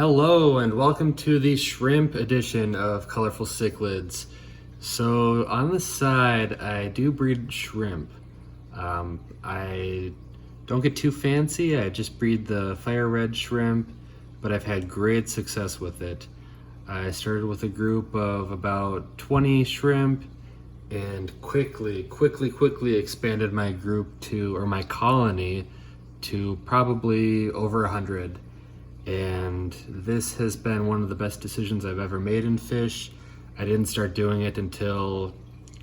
Hello and welcome to the shrimp edition of Colorful Cichlids. So on the side, I do breed shrimp. I don't get too fancy. I just breed the fire red shrimp, but I've had great success with it. I started with a group of about 20 shrimp and quickly expanded my group or my colony to probably over 100. And this has been one of the best decisions I've ever made in fish. I didn't start doing it until,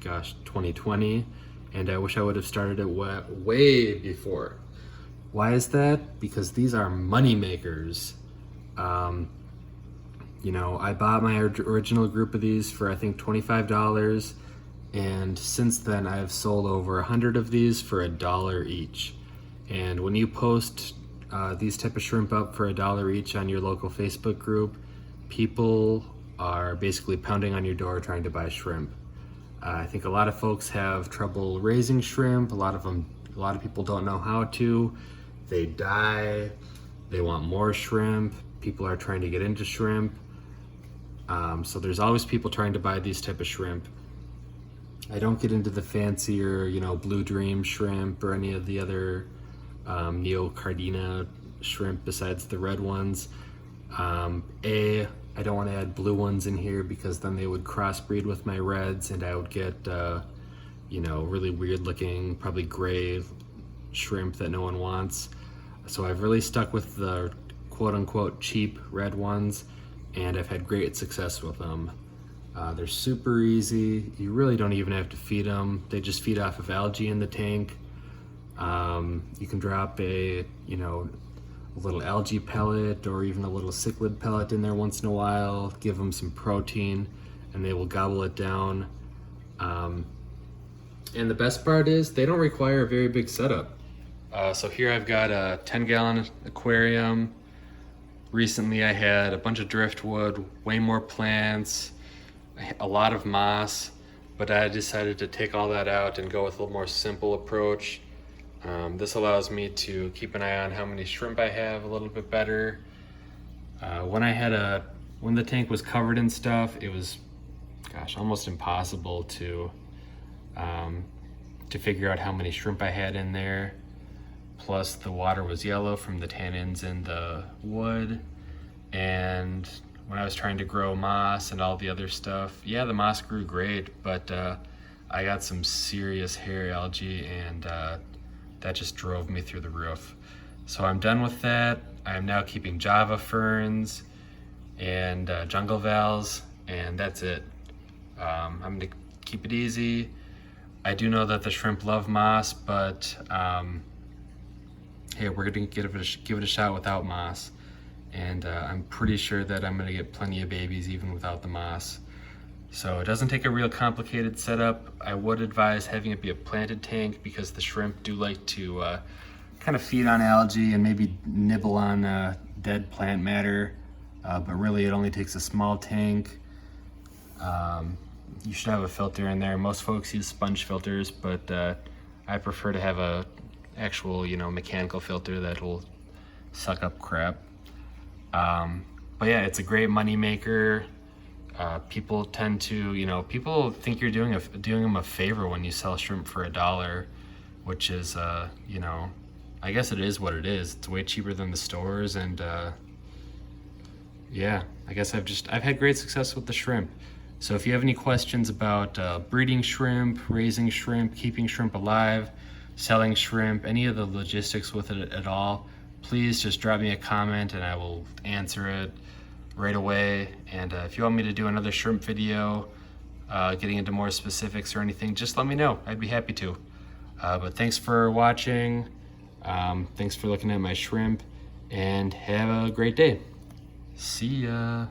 2020, and I wish I would have started it way before. Why is that? Because these are money makers. I bought my original group of these for I think $25, and since then I've sold over 100 of these for $1 each. And when you post these type of shrimp up for $1 each on your local Facebook group, people are basically pounding on your door trying to buy shrimp. I think a lot of folks have trouble raising shrimp. A lot of people don't know how to. They die. They want more shrimp. People are trying to get into shrimp. So there's always people trying to buy these type of shrimp. I don't get into the fancier, Blue Dream shrimp or any of the other Neocardina shrimp besides the red ones. I don't want to add blue ones in here because then they would crossbreed with my reds and I would get really weird looking, probably gray shrimp that no one wants. So I've really stuck with the quote unquote cheap red ones, and I've had great success with them. They're super easy. You really don't even have to feed them. They just feed off of algae in the tank. You can drop a little algae pellet or even a little cichlid pellet in there once in a while, give them some protein, and they will gobble it down. And the best part is they don't require a very big setup. So here I've got a 10-gallon aquarium. Recently I had a bunch of driftwood, way more plants, a lot of moss, but I decided to take all that out and go with a little more simple approach. This allows me to keep an eye on how many shrimp I have a little bit better. When the tank was covered in stuff, it was, almost impossible to figure out how many shrimp I had in there. Plus the water was yellow from the tannins in the wood. And when I was trying to grow moss and all the other stuff, the moss grew great, but I got some serious hair algae, and that just drove me through the roof. So I'm done with that. I'm now keeping Java ferns and jungle vals, and that's it. I'm gonna keep it easy. I do know that the shrimp love moss, but hey, we're gonna give it a shot without moss. And I'm pretty sure that I'm gonna get plenty of babies even without the moss. So it doesn't take a real complicated setup. I would advise having it be a planted tank because the shrimp do like to kind of feed on algae and maybe nibble on dead plant matter, but really it only takes a small tank. You should have a filter in there. Most folks use sponge filters, but I prefer to have a actual mechanical filter that will suck up crap. But yeah, it's a great money maker. People tend to, people think you're doing them a favor when you sell shrimp for $1, which is, I guess it is what it is. It's way cheaper than the stores, and I guess I've had great success with the shrimp. So if you have any questions about breeding shrimp, raising shrimp, keeping shrimp alive, selling shrimp, any of the logistics with it at all, please just drop me a comment and I will answer it right away. And if you want me to do another shrimp video, getting into more specifics or anything, just let me know. I'd be happy to. But thanks for watching. Thanks for looking at my shrimp, and have a great day. See ya.